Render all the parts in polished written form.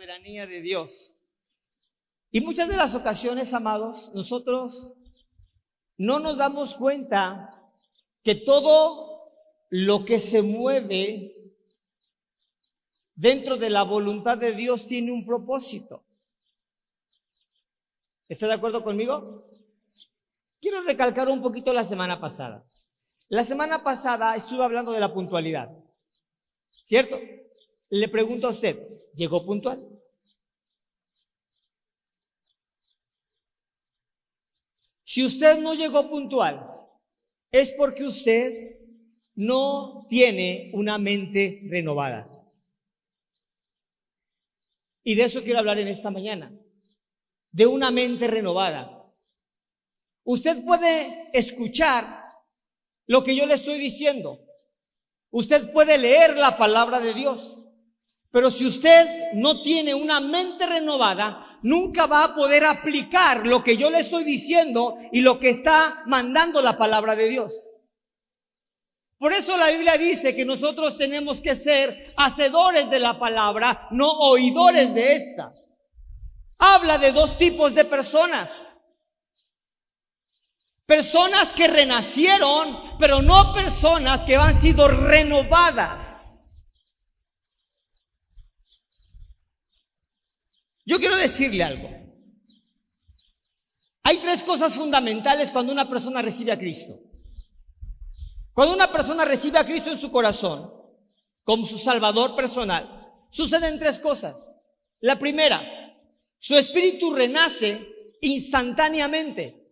soberanía de Dios. Y muchas de las ocasiones, amados, nosotros no nos damos cuenta que todo lo que se mueve dentro de la voluntad de Dios tiene un propósito. ¿Está de acuerdo conmigo? Quiero recalcar un poquito la semana pasada. La semana pasada estuve hablando de la puntualidad, ¿cierto? Le pregunto a usted, ¿llegó puntual? Si usted no llegó puntual, es porque usted no tiene una mente renovada. Y de eso quiero hablar en esta mañana, de una mente renovada. Usted puede escuchar lo que yo le estoy diciendo. Usted puede leer la palabra de Dios. Pero si usted no tiene una mente renovada, nunca va a poder aplicar lo que yo le estoy diciendo y lo que está mandando la palabra de Dios. Por eso la Biblia dice que nosotros tenemos que ser hacedores de la palabra, no oidores de esta. Habla de dos tipos de personas. Personas que renacieron, pero no personas que han sido renovadas. Yo quiero decirle algo. Hay tres cosas fundamentales cuando una persona recibe a Cristo. Cuando una persona recibe a Cristo en su corazón, como su Salvador personal, suceden tres cosas. La primera, su espíritu renace instantáneamente.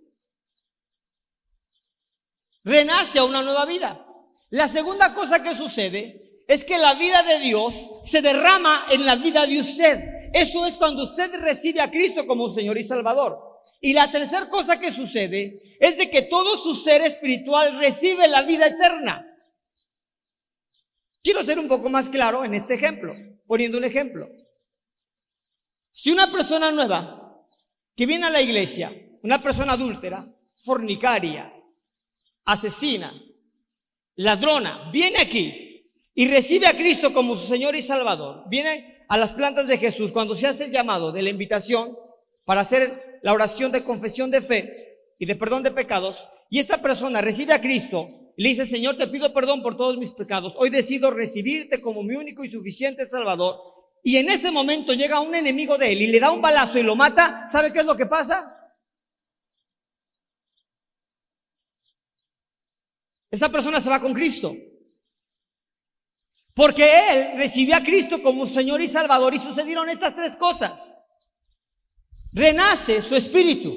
Renace a una nueva vida. La segunda cosa que sucede es que la vida de Dios se derrama en la vida de usted. Eso es cuando usted recibe a Cristo como Señor y Salvador. Y la tercera cosa que sucede es de que todo su ser espiritual recibe la vida eterna. Quiero ser un poco más claro en este ejemplo, poniendo un ejemplo. Si una persona nueva que viene a la iglesia, una persona adúltera, fornicaria, asesina, ladrona, viene aquí y recibe a Cristo como su Señor y Salvador, viene a las plantas de Jesús cuando se hace el llamado de la invitación para hacer la oración de confesión de fe y de perdón de pecados, y esta persona recibe a Cristo y le dice: Señor, te pido perdón por todos mis pecados, hoy decido recibirte como mi único y suficiente Salvador. Y en ese momento llega un enemigo de él y le da un balazo y lo mata. ¿Sabe qué es lo que pasa? Esa persona se va con Cristo, porque él recibió a Cristo como Señor y Salvador, y sucedieron estas tres cosas. Renace su espíritu.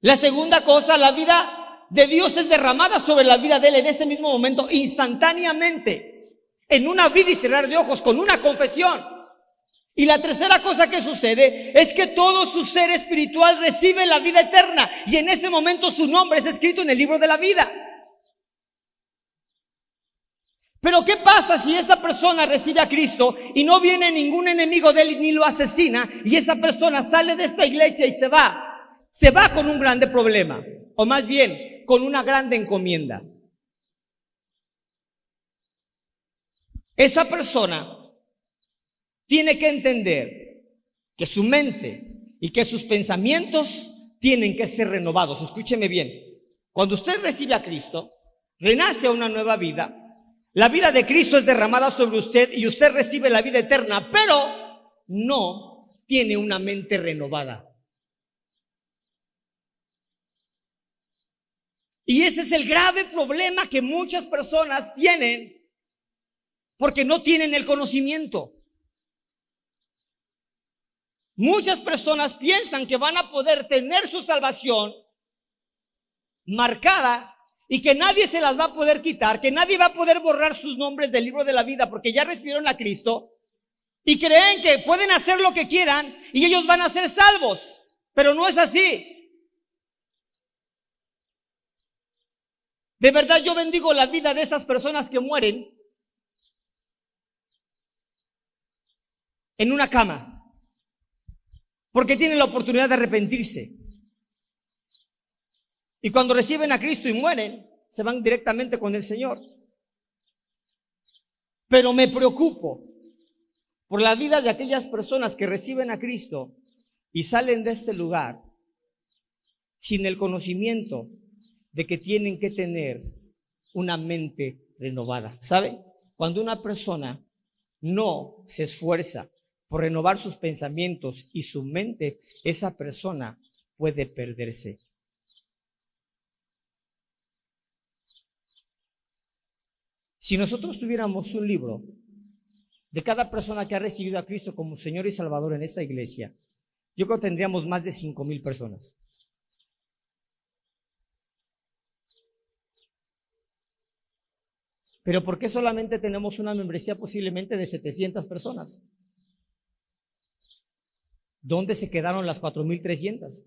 La segunda cosa, la vida de Dios es derramada sobre la vida de él en este mismo momento, instantáneamente, en un abrir y cerrar de ojos, con una confesión. Y la tercera cosa que sucede es que todo su ser espiritual recibe la vida eterna, y en ese momento su nombre es escrito en el libro de la vida. Pero ¿qué pasa si esa persona recibe a Cristo y no viene ningún enemigo de él ni lo asesina, y esa persona sale de esta iglesia y se va? Se va con un grande problema, o más bien con una grande encomienda. Esa persona tiene que entender que su mente y que sus pensamientos tienen que ser renovados. Escúcheme bien. Cuando usted recibe a Cristo, renace a una nueva vida. La vida de Cristo es derramada sobre usted y usted recibe la vida eterna, pero no tiene una mente renovada. Y ese es el grave problema que muchas personas tienen, porque no tienen el conocimiento. Muchas personas piensan que van a poder tener su salvación marcada y que nadie se las va a poder quitar, que nadie va a poder borrar sus nombres del libro de la vida porque ya recibieron a Cristo, y creen que pueden hacer lo que quieran y ellos van a ser salvos, pero no es así. De verdad, yo bendigo la vida de esas personas que mueren en una cama porque tienen la oportunidad de arrepentirse. Y cuando reciben a Cristo y mueren, se van directamente con el Señor. Pero me preocupo por la vida de aquellas personas que reciben a Cristo y salen de este lugar sin el conocimiento de que tienen que tener una mente renovada. ¿Sabe? Cuando una persona no se esfuerza por renovar sus pensamientos y su mente, esa persona puede perderse. Si nosotros tuviéramos un libro de cada persona que ha recibido a Cristo como Señor y Salvador en esta iglesia, yo creo que tendríamos más de 5,000 personas. Pero ¿por qué solamente tenemos una membresía posiblemente de 700 personas? ¿Dónde se quedaron las 4,300?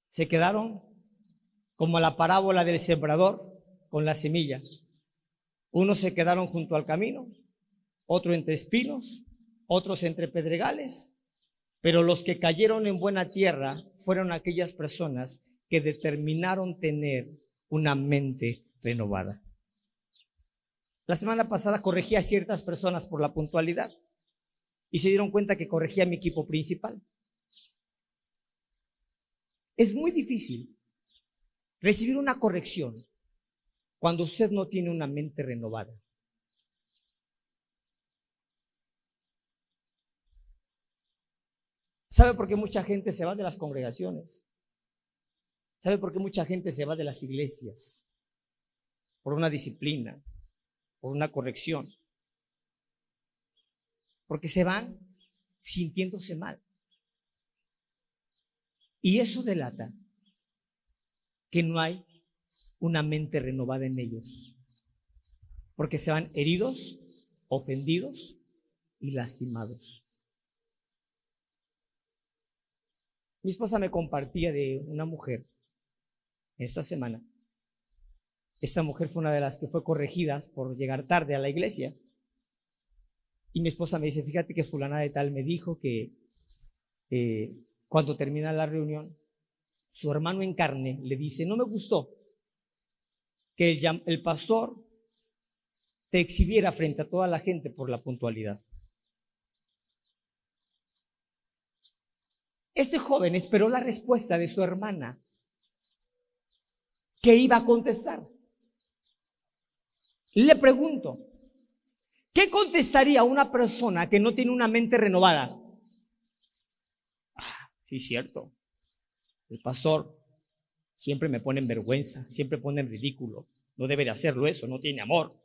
Se quedaron como la parábola del sembrador con la semilla. Unos se quedaron junto al camino, otros entre espinos, otros entre pedregales, pero los que cayeron en buena tierra fueron aquellas personas que determinaron tener una mente renovada. La semana pasada corregí a ciertas personas por la puntualidad y se dieron cuenta que corregí a mi equipo principal. Es muy difícil recibir una corrección cuando usted no tiene una mente renovada. ¿Sabe por qué mucha gente se va de las congregaciones? ¿Sabe por qué mucha gente se va de las iglesias? Por una disciplina, por una corrección. Porque se van sintiéndose mal. Y eso delata que no hay una mente renovada en ellos. Porque se van heridos, ofendidos y lastimados. Mi esposa me compartía de una mujer esta semana. Esta mujer fue una de las que fue corregidas por llegar tarde a la iglesia. Y mi esposa me dice, fíjate que fulana de tal me dijo que cuando termina la reunión, su hermano en carne le dice, no me gustó que el pastor te exhibiera frente a toda la gente por la puntualidad. Este joven esperó la respuesta de su hermana, que iba a contestar. Le pregunto, ¿qué contestaría una persona que no tiene una mente renovada? Sí, cierto. El pastor siempre me pone en vergüenza, siempre pone en ridículo. No debe de hacerlo eso, no tiene amor.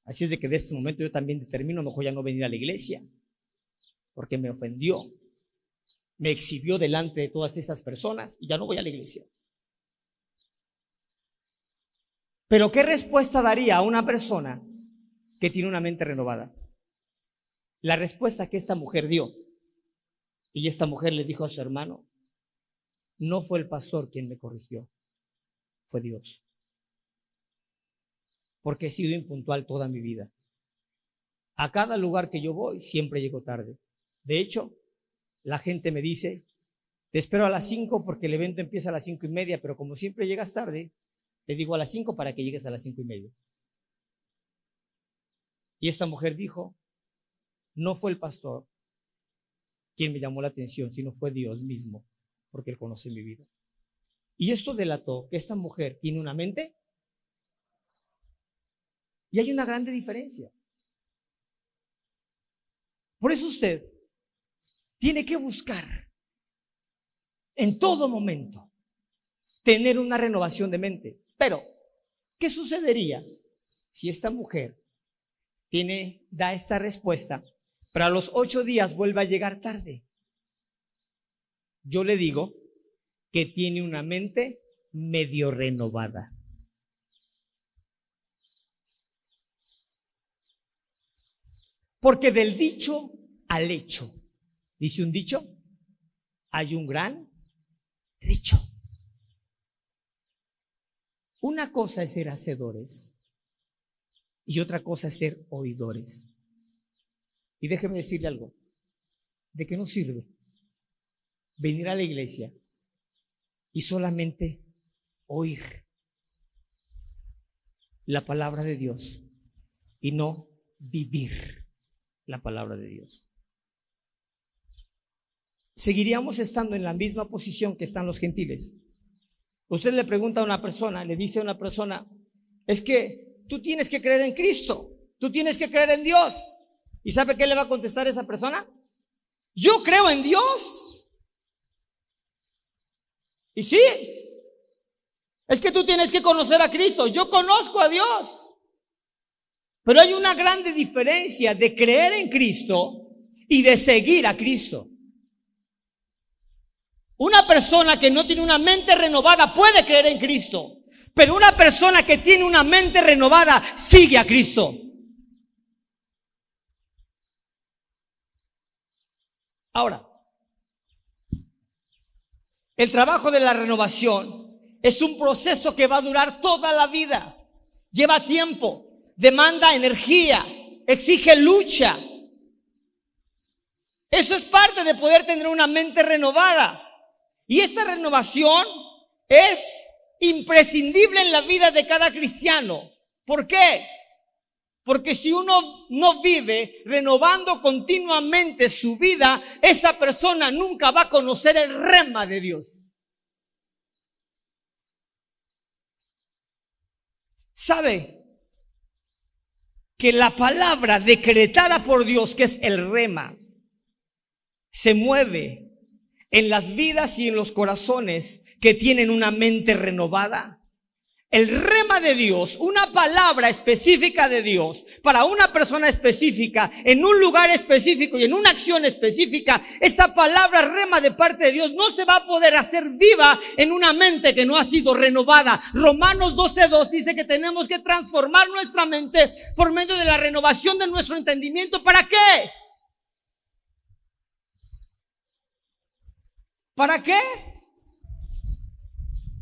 Así es de que de este momento yo también determino mejor ya no venir a la iglesia, porque me ofendió, me exhibió delante de todas estas personas y ya no voy a la iglesia. Pero ¿qué respuesta daría a una persona que tiene una mente renovada? La respuesta que esta mujer dio. Y esta mujer le dijo a su hermano, no fue el pastor quien me corrigió, fue Dios. Porque he sido impuntual toda mi vida. A cada lugar que yo voy siempre llego tarde. De hecho, la gente me dice, te espero a las 5 porque el evento empieza a las 5:30, pero como siempre llegas tarde, te digo a las 5 para que llegues a las 5:30. Y esta mujer dijo, no fue el pastor quien me llamó la atención, sino fue Dios mismo, porque Él conoce mi vida. Y esto delató que esta mujer tiene una mente y hay una grande diferencia. Por eso usted tiene que buscar en todo momento tener una renovación de mente. Pero, ¿qué sucedería si esta mujer da esta respuesta, pero a los 8 días vuelve a llegar tarde? Yo le digo que tiene una mente medio renovada. Porque del dicho al hecho, dice un dicho, hay un gran trecho. Una cosa es ser hacedores y otra cosa es ser oidores. Y déjeme decirle algo, ¿de qué nos sirve venir a la iglesia y solamente oír? la palabra de Dios y no vivir la palabra de Dios. Seguiríamos estando en la misma posición que están los gentiles. Usted le pregunta a una persona, le dice a una persona, es que tú tienes que creer en Cristo, tú tienes que creer en Dios. ¿Y sabe qué le va a contestar esa persona? Yo creo en Dios. Y sí, es que tú tienes que conocer a Cristo. Yo conozco a Dios. Pero hay una grande diferencia de creer en Cristo y de seguir a Cristo. Una persona que no tiene una mente renovada puede creer en Cristo, pero una persona que tiene una mente renovada sigue a Cristo. Ahora, el trabajo de la renovación es un proceso que va a durar toda la vida. Lleva tiempo, demanda energía, exige lucha. Eso es parte de poder tener una mente renovada. Y esta renovación es imprescindible en la vida de cada cristiano. ¿Por qué? Porque si uno no vive renovando continuamente su vida, esa persona nunca va a conocer el rema de Dios. ¿Sabe que la palabra decretada por Dios, que es el rema, se mueve en las vidas y en los corazones que tienen una mente renovada? El rema de Dios, una palabra específica de Dios para una persona específica, en un lugar específico y en una acción específica, esa palabra rema de parte de Dios no se va a poder hacer viva en una mente que no ha sido renovada. Romanos 12:2 dice que tenemos que transformar nuestra mente por medio de la renovación de nuestro entendimiento. ¿Para qué? ¿Para qué?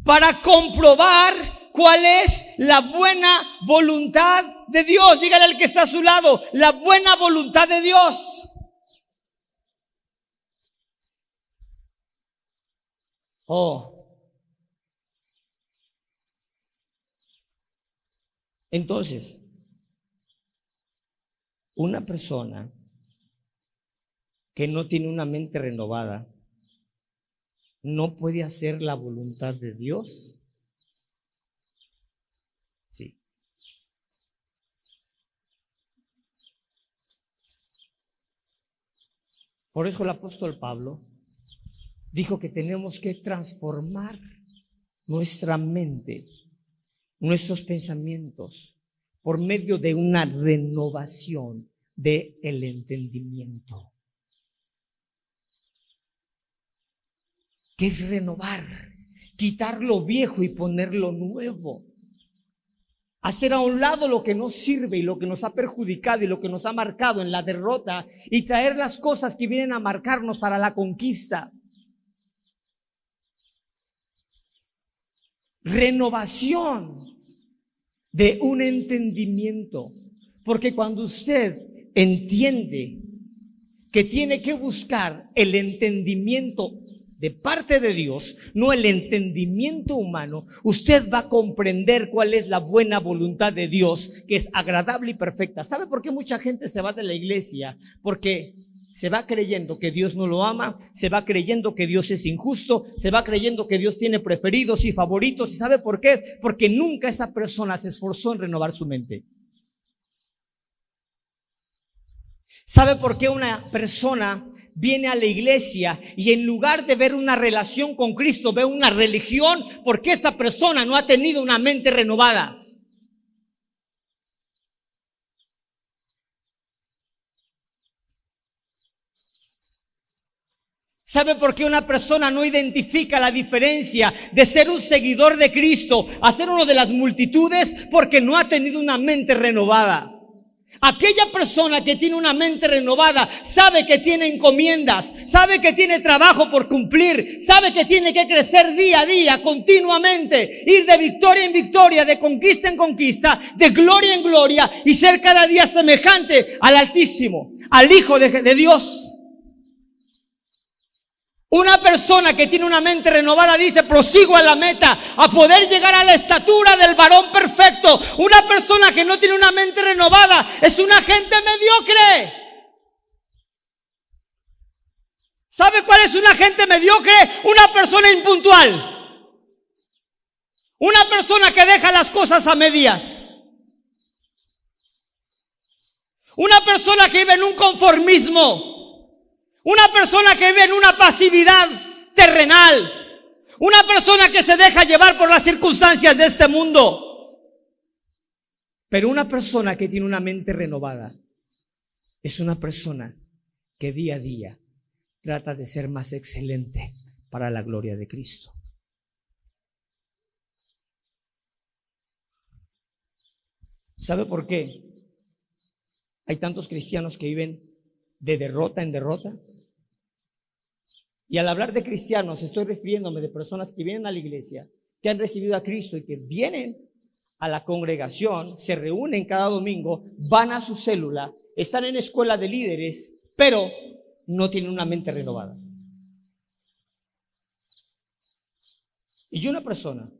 Para comprobar cuál es la buena voluntad de Dios. Dígale al que está a su lado, la buena voluntad de Dios. Entonces, una persona que no tiene una mente renovada no puede hacer la voluntad de Dios. Sí. Por eso el apóstol Pablo dijo que tenemos que transformar nuestra mente, nuestros pensamientos, por medio de una renovación del entendimiento. ¿Qué es renovar? Quitar lo viejo y poner lo nuevo. Hacer a un lado lo que no sirve y lo que nos ha perjudicado y lo que nos ha marcado en la derrota y traer las cosas que vienen a marcarnos para la conquista. Renovación de un entendimiento. Porque cuando usted entiende que tiene que buscar el entendimiento de parte de Dios, no el entendimiento humano, usted va a comprender cuál es la buena voluntad de Dios, que es agradable y perfecta. ¿Sabe por qué mucha gente se va de la iglesia? Porque se va creyendo que Dios no lo ama, se va creyendo que Dios es injusto, se va creyendo que Dios tiene preferidos y favoritos. ¿Y sabe por qué? Porque nunca esa persona se esforzó en renovar su mente. ¿Sabe por qué una persona viene a la iglesia y en lugar de ver una relación con Cristo, ve una religión? Porque esa persona no ha tenido una mente renovada. ¿Sabe por qué una persona no identifica la diferencia de ser un seguidor de Cristo a ser uno de las multitudes? Porque no ha tenido una mente renovada. Aquella persona que tiene una mente renovada sabe que tiene encomiendas, sabe que tiene trabajo por cumplir, sabe que tiene que crecer día a día, continuamente, ir de victoria en victoria, de conquista en conquista, de gloria en gloria y ser cada día semejante al Altísimo, al Hijo de Dios. Una persona que tiene una mente renovada dice: prosigo a la meta, a poder llegar a la estatura del varón perfecto. Una persona que no tiene una mente renovada es una gente mediocre. ¿Sabe cuál es una gente mediocre? Una persona impuntual. Una persona que deja las cosas a medias. Una persona que vive en un conformismo. Una persona que vive en una pasividad terrenal. Una persona que se deja llevar por las circunstancias de este mundo. Pero una persona que tiene una mente renovada es una persona que día a día trata de ser más excelente para la gloria de Cristo. ¿Sabe por qué hay tantos cristianos que viven de derrota en derrota? Y al hablar de cristianos estoy refiriéndome de personas que vienen a la iglesia, que han recibido a Cristo y que vienen a la congregación, se reúnen cada domingo, van a su célula, están en escuela de líderes, pero no tienen una mente renovada. Y una persona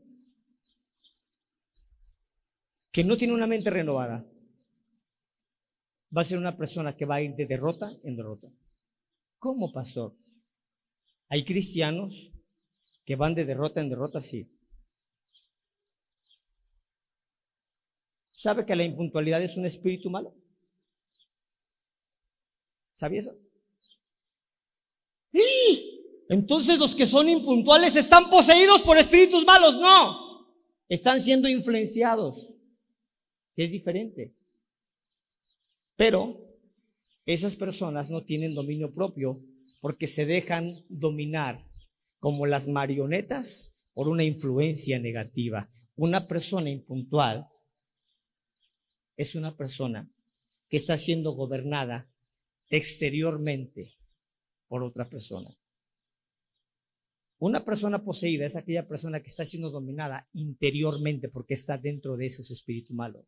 que no tiene una mente renovada va a ser una persona que va a ir de derrota en derrota. ¿Cómo, pastor? ¿Hay cristianos que van de derrota en derrota? Sí. ¿Sabe que la impuntualidad es un espíritu malo? ¿Sabía eso? ¡Sí! Entonces los que son impuntuales están poseídos por espíritus malos. No, están siendo influenciados, que es diferente. Pero esas personas no tienen dominio propio porque se dejan dominar como las marionetas por una influencia negativa. Una persona impuntual es una persona que está siendo gobernada exteriormente por otra persona. Una persona poseída es aquella persona que está siendo dominada interiormente porque está dentro de ese espíritu malo.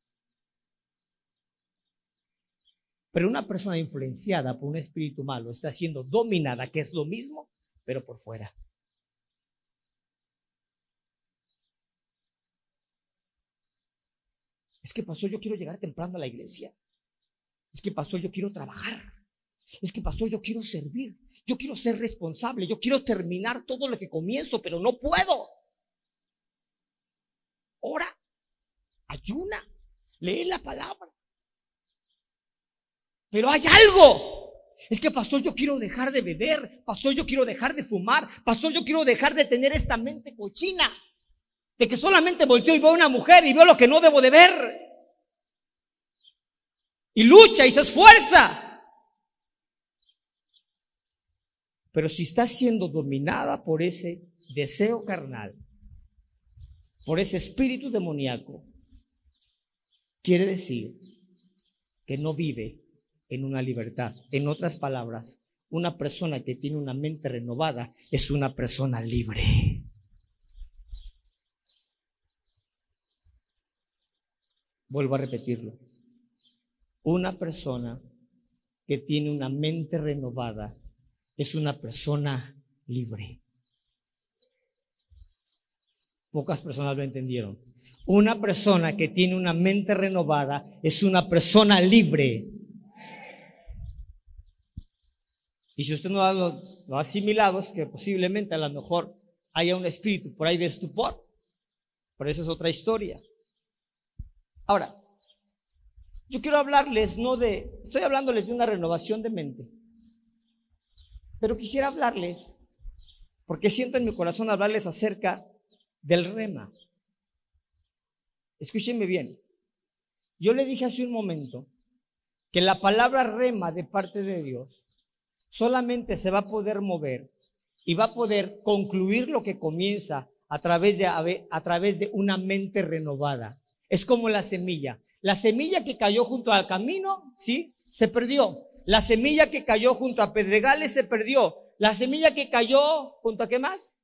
Pero una persona influenciada por un espíritu malo está siendo dominada, que es lo mismo, pero por fuera. Es que, pastor, yo quiero llegar temprano a la iglesia. Es que, pastor, yo quiero trabajar. Es que, pastor, yo quiero servir. Yo quiero ser responsable. Yo quiero terminar todo lo que comienzo, pero no puedo. Ora, ayuna, lee la palabra. Pero hay algo. Es que, pastor, yo quiero dejar de beber. Pastor, yo quiero dejar de fumar. Pastor, yo quiero dejar de tener esta mente cochina de que solamente volteo y veo a una mujer y veo lo que no debo de ver. Y lucha y se esfuerza. Pero si está siendo dominada por ese deseo carnal, por ese espíritu demoníaco, quiere decir que no vive en una libertad. En otras palabras, una persona que tiene una mente renovada es una persona libre. Vuelvo a repetirlo. Una persona que tiene una mente renovada es una persona libre. Pocas personas lo entendieron. Una persona que tiene una mente renovada es una persona libre. Y si usted no lo ha asimilado, es que posiblemente a lo mejor haya un espíritu por ahí de estupor. Pero esa es otra historia. Ahora, yo quiero hablarles, estoy hablándoles de una renovación de mente. Pero quisiera hablarles, porque siento en mi corazón hablarles acerca del rema. Escúchenme bien. Yo le dije hace un momento que la palabra rema de parte de Dios solamente se va a poder mover y va a poder concluir lo que comienza a través de una mente renovada. Es como la semilla. La semilla que cayó junto al camino, ¿sí? Se perdió. La semilla que cayó junto a pedregales se perdió. La semilla que cayó junto a ¿qué más?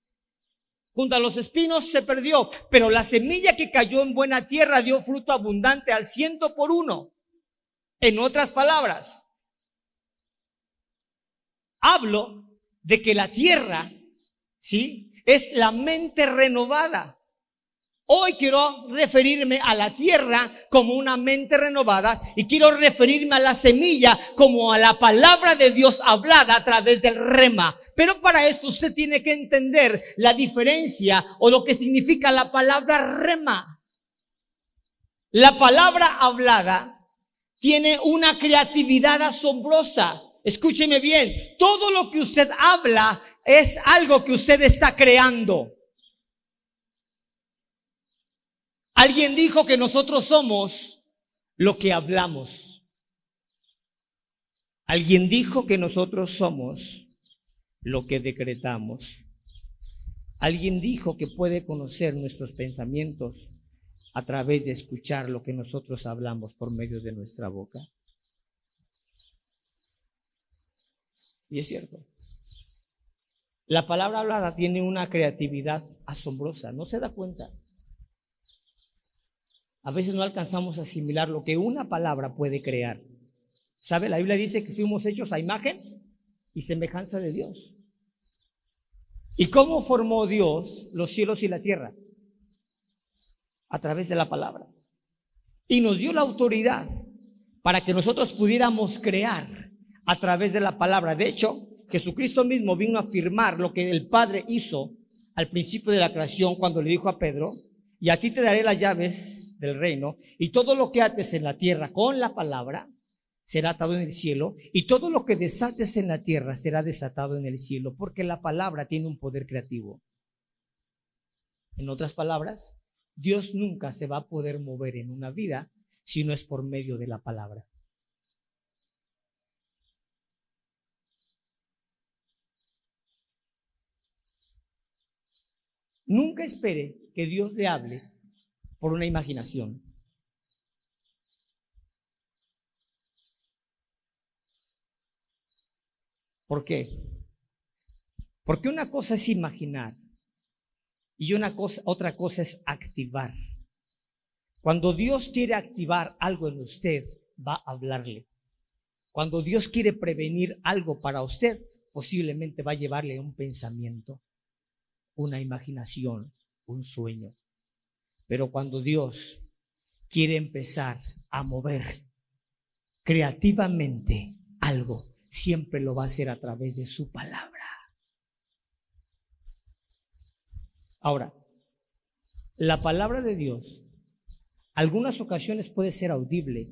Junto a los espinos se perdió. Pero la semilla que cayó en buena tierra dio fruto abundante al 100%. En otras palabras, hablo de que la tierra, ¿sí?, es la mente renovada. Hoy quiero referirme a la tierra como una mente renovada y quiero referirme a la semilla como a la palabra de Dios hablada a través del rema. Pero para eso usted tiene que entender la diferencia o lo que significa la palabra rema. La palabra hablada tiene una creatividad asombrosa. Escúcheme bien, todo lo que usted habla es algo que usted está creando. Alguien dijo que nosotros somos lo que hablamos. Alguien dijo que nosotros somos lo que decretamos. Alguien dijo que puede conocer nuestros pensamientos a través de escuchar lo que nosotros hablamos por medio de nuestra boca. Y es cierto. La palabra hablada tiene una creatividad asombrosa. ¿No se da cuenta? A veces no alcanzamos a asimilar lo que una palabra puede crear. ¿Sabe? La Biblia dice que fuimos hechos a imagen y semejanza de Dios. ¿Y cómo formó Dios los cielos y la tierra? A través de la palabra. Y nos dio la autoridad para que nosotros pudiéramos crear a través de la palabra. De hecho, Jesucristo mismo vino a afirmar lo que el Padre hizo al principio de la creación cuando le dijo a Pedro: y a ti te daré las llaves del reino, y todo lo que ates en la tierra con la palabra será atado en el cielo, y todo lo que desates en la tierra será desatado en el cielo, porque la palabra tiene un poder creativo. En otras palabras, Dios nunca se va a poder mover en una vida si no es por medio de la palabra. Nunca espere que Dios le hable por una imaginación. ¿Por qué? Porque una cosa es imaginar y otra cosa es activar. Cuando Dios quiere activar algo en usted, va a hablarle. Cuando Dios quiere prevenir algo para usted, posiblemente va a llevarle un pensamiento, una imaginación, un sueño. Pero cuando Dios quiere empezar a mover creativamente algo, siempre lo va a hacer a través de su palabra. Ahora, la palabra de Dios, algunas ocasiones puede ser audible,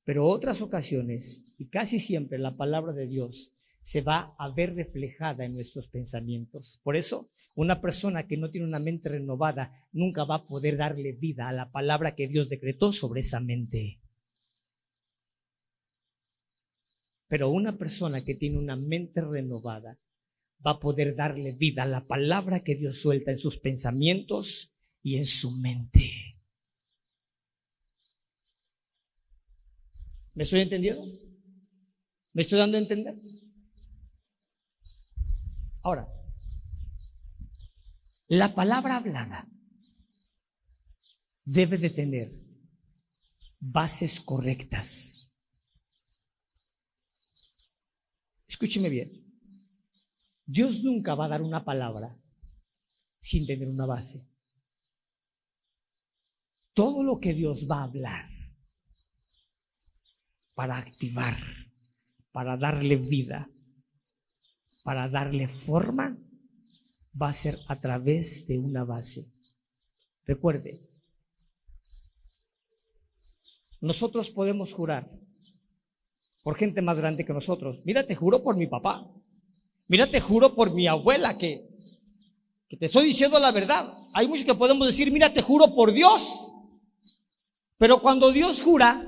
pero otras ocasiones, y casi siempre, la palabra de Dios se va a ver reflejada en nuestros pensamientos. Por eso, una persona que no tiene una mente renovada nunca va a poder darle vida a la palabra que Dios decretó sobre esa mente. Pero una persona que tiene una mente renovada va a poder darle vida a la palabra que Dios suelta en sus pensamientos y en su mente. ¿Me estoy entendiendo? ¿Me estoy dando a entender? Ahora, la palabra hablada debe de tener bases correctas. Escúcheme bien. Dios nunca va a dar una palabra sin tener una base. Todo lo que Dios va a hablar para activar, para darle vida, para darle forma, va a ser a través de una base. Recuerde, nosotros podemos jurar por gente más grande que nosotros. Mira, te juro por mi papá. Mira, te juro por mi abuela que te estoy diciendo la verdad. Hay muchos que podemos decir, mira, te juro por Dios. Pero cuando Dios jura,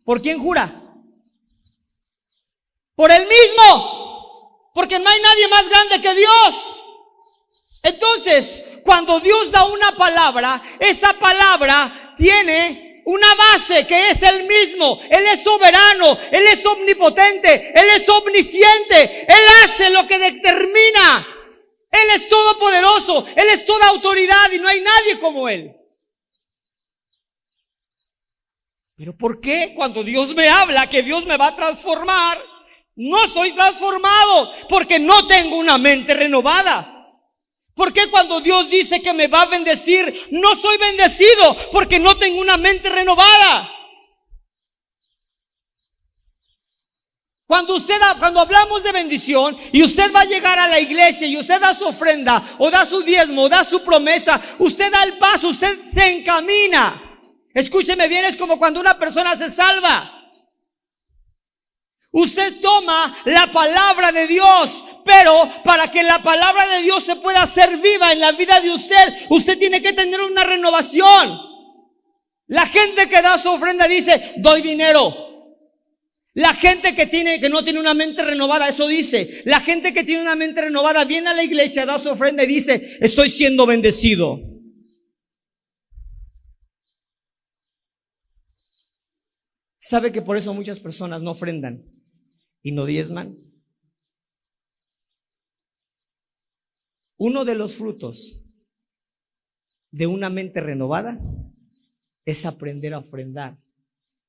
¿por quién jura? Por Él mismo. Porque no hay nadie más grande que Dios. Entonces, cuando Dios da una palabra, esa palabra tiene una base que es Él mismo. Él es soberano, Él es omnipotente, Él es omnisciente. Él hace lo que determina. Él es todopoderoso, Él es toda autoridad y no hay nadie como Él. Pero ¿por qué cuando Dios me habla que Dios me va a transformar? No soy transformado porque no tengo una mente renovada. ¿Por qué cuando Dios dice que me va a bendecir, no soy bendecido? Porque no tengo una mente renovada. Cuando hablamos de bendición y usted va a llegar a la iglesia y usted da su ofrenda o da su diezmo o da su promesa, usted da el paso, usted se encamina. Escúcheme bien, es como cuando una persona se salva. Usted toma la palabra de Dios, pero para que la palabra de Dios se pueda hacer viva en la vida de usted, usted tiene que tener una renovación. La gente que da su ofrenda dice, doy dinero. La gente que no tiene una mente renovada, eso dice. La gente que tiene una mente renovada viene a la iglesia, da su ofrenda y dice, estoy siendo bendecido. ¿Sabe que por eso muchas personas no ofrendan y no diezman? Uno de los frutos de una mente renovada es aprender a ofrendar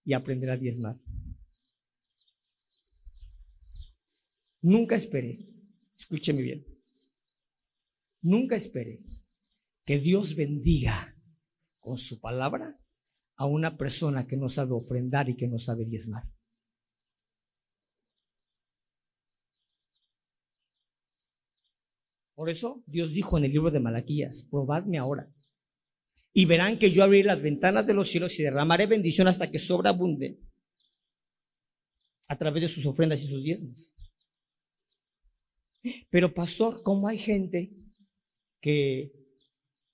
y aprender a diezmar. Nunca espere, escúcheme bien, nunca espere que Dios bendiga con su palabra a una persona que no sabe ofrendar y que no sabe diezmar. Por eso Dios dijo en el libro de Malaquías, probadme ahora y verán que yo abriré las ventanas de los cielos y derramaré bendición hasta que sobreabunde a través de sus ofrendas y sus diezmos. Pero pastor, ¿cómo hay gente que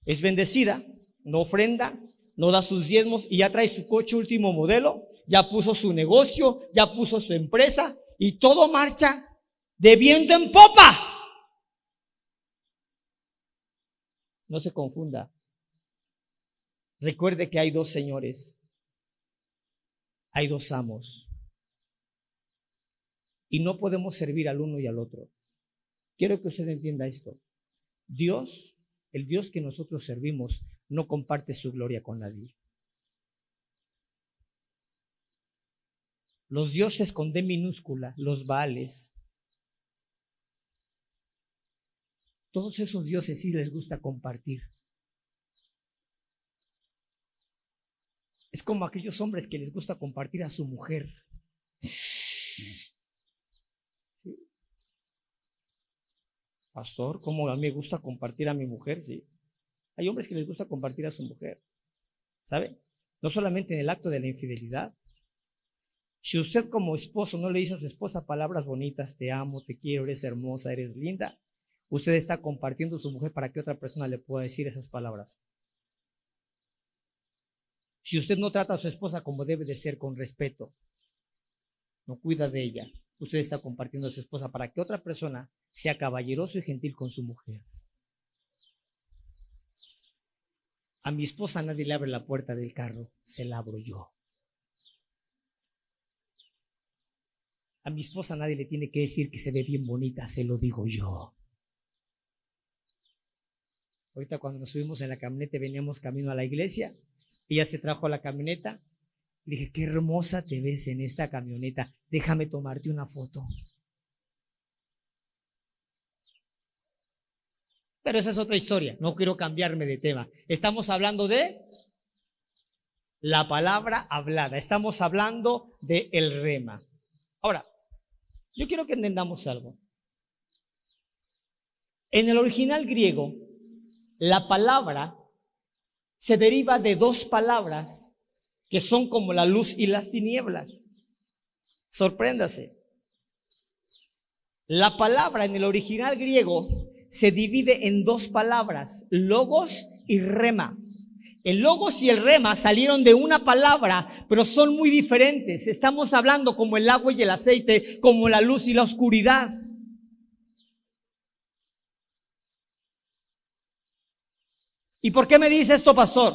es bendecida, no ofrenda, no da sus diezmos y ya trae su coche último modelo, ya puso su negocio, ya puso su empresa y todo marcha de viento en popa? No se confunda. Recuerde que hay dos señores, hay dos amos y no podemos servir al uno y al otro. Quiero que usted entienda esto. Dios, el Dios que nosotros servimos, no comparte su gloria con nadie. Los dioses con D minúscula, los Baales, todos esos dioses sí les gusta compartir. Es como aquellos hombres que les gusta compartir a su mujer. Pastor, ¿cómo a mí me gusta compartir a mi mujer? Sí. Hay hombres que les gusta compartir a su mujer. ¿Sabe? No solamente en el acto de la infidelidad. Si usted como esposo no le dice a su esposa palabras bonitas, te amo, te quiero, eres hermosa, eres linda, usted está compartiendo a su mujer para que otra persona le pueda decir esas palabras. Si usted no trata a su esposa como debe de ser, con respeto, no cuida de ella, usted está compartiendo a su esposa para que otra persona sea caballeroso y gentil con su mujer. A mi esposa nadie le abre la puerta del carro, se la abro yo. A mi esposa nadie le tiene que decir que se ve bien bonita, se lo digo yo. Ahorita cuando nos subimos en la camioneta, veníamos camino a la iglesia, ella se trajo a la camioneta, le dije, qué hermosa te ves en esta camioneta, déjame tomarte una foto. Pero esa es otra historia, no quiero cambiarme de tema. Estamos hablando de la palabra hablada, estamos hablando de el rema. Ahora, yo quiero que entendamos algo. En el original griego, la palabra se deriva de dos palabras que son como la luz y las tinieblas. Sorpréndase. La palabra en el original griego se divide en dos palabras, logos y rema. El logos y el rema salieron de una palabra, pero son muy diferentes. Estamos hablando como el agua y el aceite, como la luz y la oscuridad. ¿Y por qué me dice esto, pastor?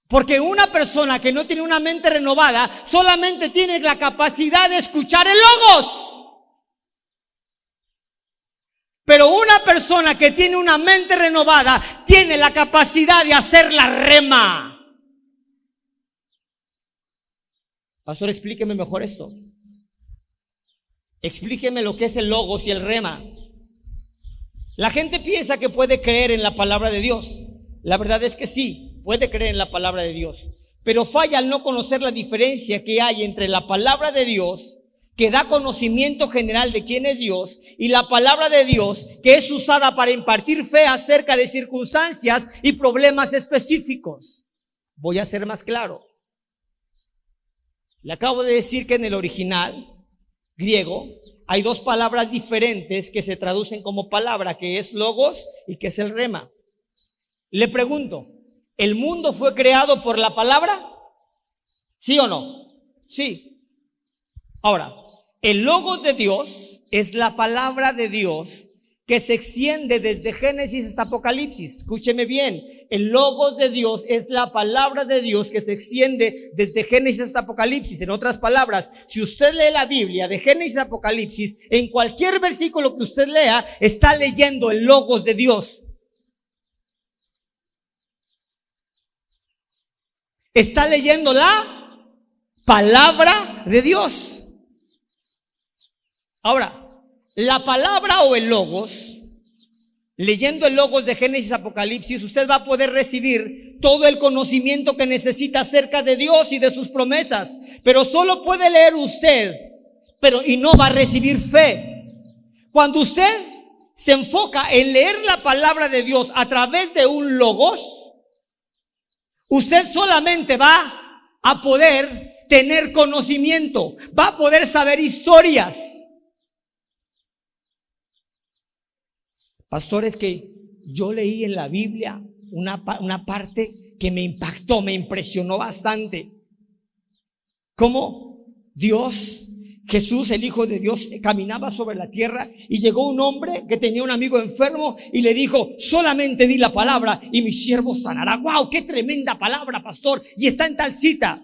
Porque una persona que no tiene una mente renovada solamente tiene la capacidad de escuchar el logos. Pero una persona que tiene una mente renovada tiene la capacidad de hacer la rema. Pastor, explíqueme mejor esto. Explíqueme lo que es el logos y el rema. La gente piensa que puede creer en la palabra de Dios. La verdad es que sí, puede creer en la palabra de Dios, pero falla al no conocer la diferencia que hay entre la palabra de Dios, que da conocimiento general de quién es Dios, y la palabra de Dios, que es usada para impartir fe acerca de circunstancias y problemas específicos. Voy a ser más claro. Le acabo de decir que en el original griego hay dos palabras diferentes que se traducen como palabra, que es logos y que es el rema. Le pregunto, ¿el mundo fue creado por la palabra? ¿Sí o no? Sí. Ahora, el logos de Dios es la palabra de Dios que se extiende desde Génesis hasta Apocalipsis. Escúcheme bien, el logos de Dios es la palabra de Dios que se extiende desde Génesis hasta Apocalipsis. En otras palabras, si usted lee la Biblia de Génesis a Apocalipsis, en cualquier versículo que usted lea, está leyendo el logos de Dios. Está leyendo la palabra de Dios. Ahora, la palabra o el logos, leyendo el logos de Génesis Apocalipsis, usted va a poder recibir todo el conocimiento que necesita acerca de Dios y de sus promesas. Pero solo puede leer usted, y no va a recibir fe. Cuando usted se enfoca en leer la palabra de Dios a través de un logos, usted solamente va a poder tener conocimiento, va a poder saber historias. Pastor, es que yo leí en la Biblia una parte que me impactó, me impresionó bastante. Cómo Dios, Jesús, el Hijo de Dios, caminaba sobre la tierra y llegó un hombre que tenía un amigo enfermo y le dijo, solamente di la palabra y mi siervo sanará. ¡Wow! ¡Qué tremenda palabra, pastor! Y está en tal cita.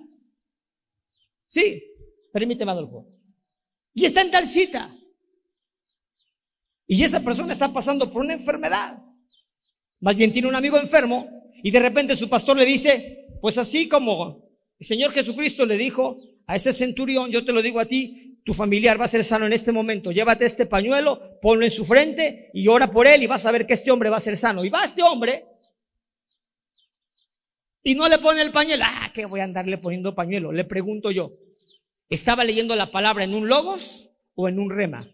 Sí, permíteme, Adolfo. Y está en tal cita. Y esa persona está pasando por una enfermedad. Más bien tiene un amigo enfermo y de repente su pastor le dice, pues así como el Señor Jesucristo le dijo a ese centurión, yo te lo digo a ti, tu familiar va a ser sano en este momento. Llévate este pañuelo, ponlo en su frente y ora por él y vas a ver que este hombre va a ser sano. Y va este hombre y no le pone el pañuelo. ¿Qué voy a andarle poniendo pañuelo? Le pregunto yo, ¿estaba leyendo la palabra en un logos o en un rema?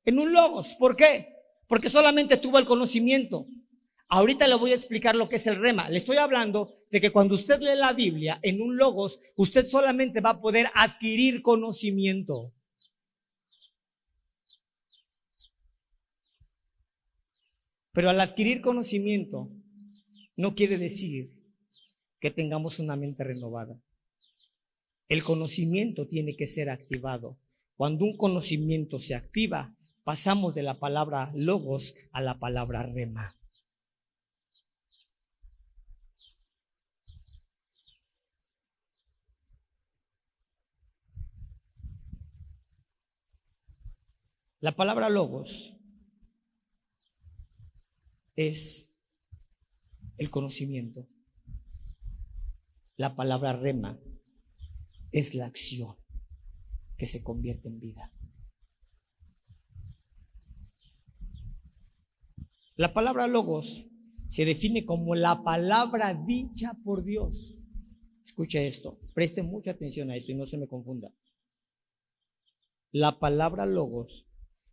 En un logos. ¿Por qué? Porque solamente tuvo el conocimiento. Ahorita le voy a explicar lo que es el rema. Le estoy hablando de que cuando usted lee la Biblia en un logos, usted solamente va a poder adquirir conocimiento. Pero al adquirir conocimiento, no quiere decir que tengamos una mente renovada. El conocimiento tiene que ser activado. Cuando un conocimiento se activa, pasamos de la palabra logos a la palabra rema. La palabra logos es el conocimiento. La palabra rema es la acción que se convierte en vida. La palabra logos se define como la palabra dicha por Dios. Escuche esto, preste mucha atención a esto y no se me confunda. La palabra logos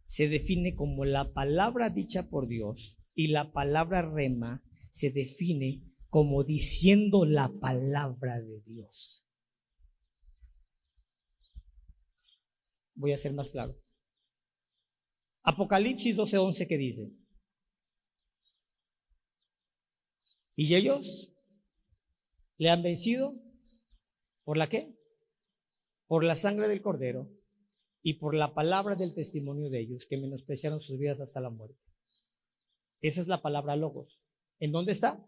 se define como la palabra dicha por Dios y la palabra rema se define como diciendo la palabra de Dios. Voy a ser más claro. Apocalipsis 12:11, ¿qué dice? Y ellos le han vencido, ¿por la qué? Por la sangre del Cordero y por la palabra del testimonio de ellos, que menospreciaron sus vidas hasta la muerte. Esa es la palabra logos. ¿En dónde está?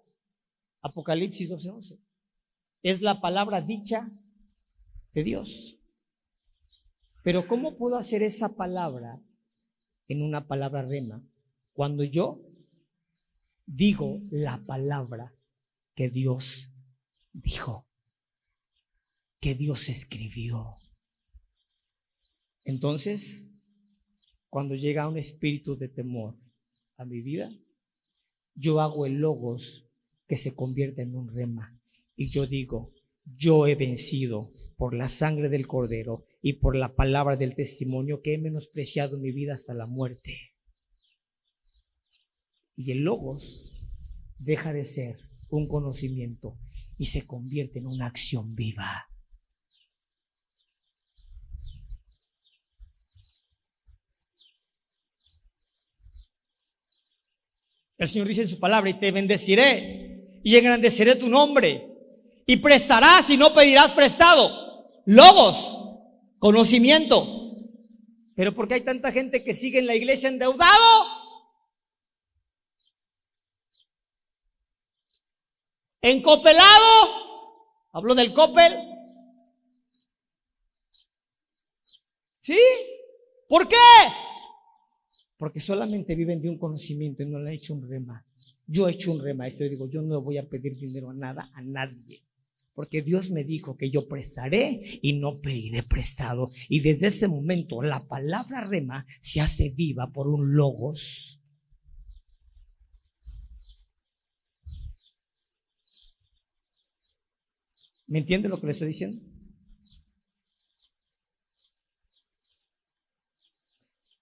Apocalipsis 12:11. Es la palabra dicha de Dios. Pero ¿cómo puedo hacer esa palabra en una palabra rema cuando yo digo la palabra que Dios dijo, que Dios escribió? Entonces, cuando llega un espíritu de temor a mi vida, yo hago el logos que se convierte en un rema. Y yo digo, yo he vencido por la sangre del Cordero y por la palabra del testimonio que he menospreciado mi vida hasta la muerte. Y el logos deja de ser un conocimiento y se convierte en una acción viva. El Señor dice en su palabra: y te bendeciré y engrandeceré tu nombre, y prestarás y no pedirás prestado. Logos, conocimiento. Pero ¿por qué hay tanta gente que sigue en la iglesia endeudado? Encopelado. Hablo del Coppel. ¿Sí? ¿Por qué? Porque solamente viven de un conocimiento y no le han hecho un rema. Yo he hecho un rema. Esto digo, yo no voy a pedir dinero a nada, a nadie. Porque Dios me dijo que yo prestaré y no pediré prestado. Y desde ese momento la palabra rema se hace viva por un logos. ¿Me entiende lo que le estoy diciendo?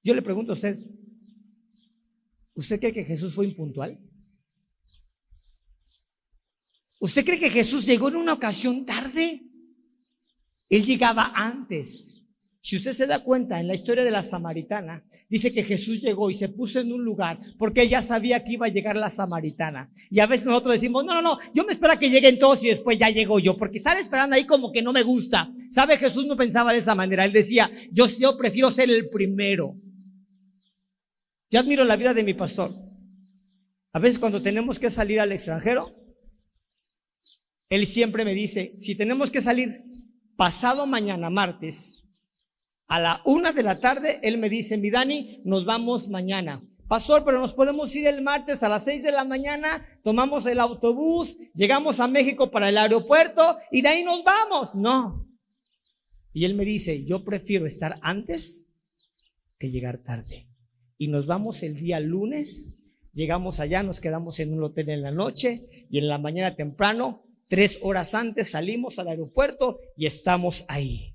Yo le pregunto a usted, ¿usted cree que Jesús fue impuntual? ¿Usted cree que Jesús llegó en una ocasión tarde? Él llegaba antes. Si usted se da cuenta, en la historia de la samaritana, dice que Jesús llegó y se puso en un lugar porque él ya sabía que iba a llegar la samaritana. Y a veces nosotros decimos, no, yo me espero a que lleguen todos y después ya llego yo, porque estar esperando ahí como que no me gusta. ¿Sabe? Jesús no pensaba de esa manera. Él decía, yo prefiero ser el primero. Yo admiro la vida de mi pastor. A veces cuando tenemos que salir al extranjero, él siempre me dice, si tenemos que salir pasado mañana, martes, a la 1 de la tarde, él me dice, mi Dani, nos vamos mañana. Pastor, pero nos podemos ir el martes a las 6 de la mañana, tomamos el autobús, llegamos a México para el aeropuerto y de ahí nos vamos. No. Y él me dice, yo prefiero estar antes que llegar tarde. Y nos vamos el día lunes, llegamos allá, nos quedamos en un hotel en la noche y en la mañana temprano, 3 horas antes salimos al aeropuerto y estamos ahí.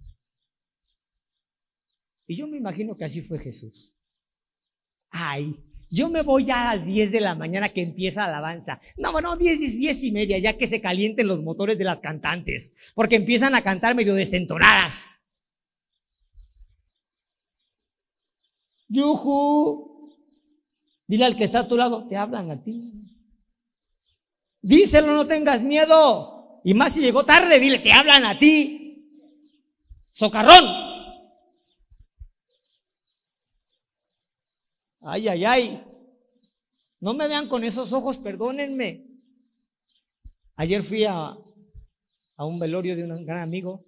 Y yo me imagino que así fue Jesús. Ay, yo me voy ya a las 10 de la mañana que empieza la alabanza. No, 10 y media, ya que se calienten los motores de las cantantes, porque empiezan a cantar medio desentonadas. Yujú. Dile al que está a tu lado, te hablan a ti. Díselo, no tengas miedo. Y más si llegó tarde, dile, te hablan a ti. Socarrón. Ay. No me vean con esos ojos, perdónenme. Ayer fui a un velorio de un gran amigo.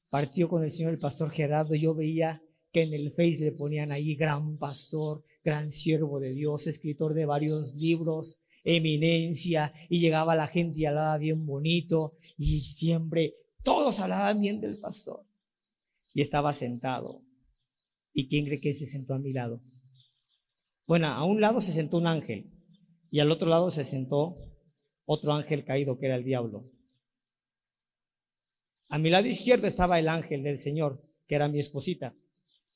Partió con el Señor el pastor Gerardo. Yo veía que en el Face le ponían ahí gran pastor, gran siervo de Dios, escritor de varios libros, eminencia. Y llegaba la gente y hablaba bien bonito. Y siempre todos hablaban bien del pastor. Y estaba sentado. ¿Y quién cree que se sentó a mi lado? Bueno, a un lado se sentó un ángel y al otro lado se sentó otro ángel caído que era el diablo. A mi lado izquierdo estaba el ángel del Señor, que era mi esposita,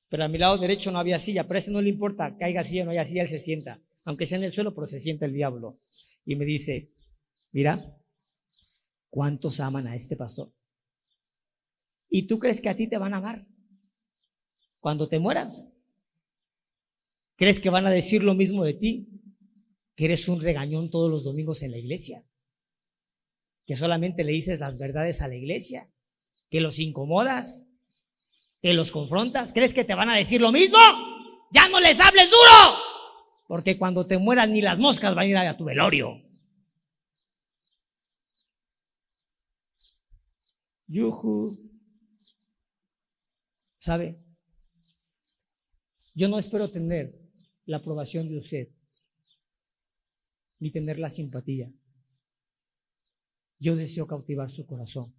pero a mi lado derecho no había silla, pero a ese no le importa, caiga silla o no haya silla, él se sienta, aunque sea en el suelo, pero se sienta el diablo. Y me dice, mira, ¿cuántos aman a este pastor? ¿Y tú crees que a ti te van a amar cuando te mueras? ¿Crees que van a decir lo mismo de ti? Que eres un regañón todos los domingos en la iglesia, que solamente le dices las verdades a la iglesia, que los incomodas, que los confrontas. ¿Crees que te van a decir lo mismo? ¡Ya no les hables duro! Porque cuando te mueras ni las moscas van a ir a tu velorio. Yujú. ¿Sabe? Yo no espero tener la aprobación de usted, ni tener la simpatía. Yo deseo cautivar su corazón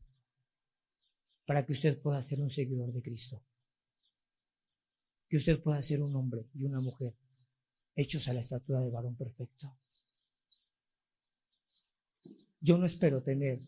para que usted pueda ser un seguidor de Cristo. que usted pueda ser un hombre y una mujer hechos a la estatura de varón perfecto. Yo no espero tener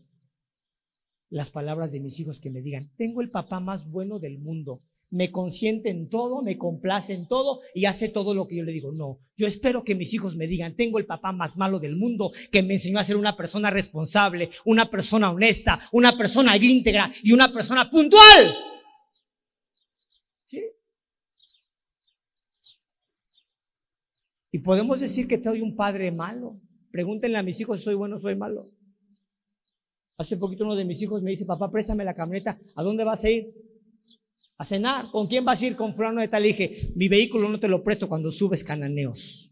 las palabras de mis hijos que me digan: tengo el papá más bueno del mundo, me consiente en todo, me complace en todo y hace todo lo que yo le digo. No, yo espero que mis hijos me digan: tengo el papá más malo del mundo, que me enseñó a ser una persona responsable, una persona honesta, una persona íntegra y una persona puntual. ¿Sí? Y podemos decir que soy un padre malo. Pregúntenle a mis hijos si soy bueno o soy malo. Hace poquito uno de mis hijos me dice: papá, préstame la camioneta. ¿A dónde vas a ir? A cenar. ¿Con quién vas a ir? Con fulano de tal. Le dije: mi vehículo no te lo presto cuando subes cananeos,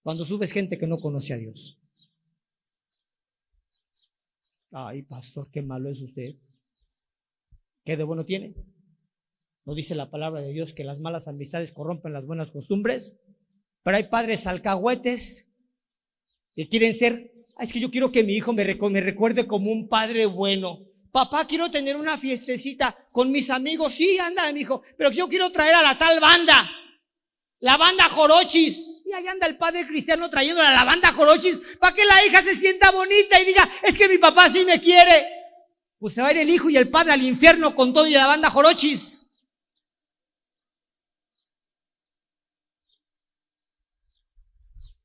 cuando subes gente que no conoce a Dios. Ay, pastor, qué malo es usted. ¿Qué de bueno tiene? ¿No dice la palabra de Dios que las malas amistades corrompen las buenas costumbres? Pero hay padres alcahuetes que quieren ser: es que yo quiero que mi hijo me recuerde como un padre bueno. Papá, quiero tener una fiestecita con mis amigos. Sí, anda, mi hijo, pero yo quiero traer a la tal banda, la banda Jorochis. Y ahí anda el padre cristiano trayéndola a la banda Jorochis para que la hija se sienta bonita y diga: es que mi papá sí me quiere. Pues se va a ir el hijo y el padre al infierno con todo y la banda Jorochis.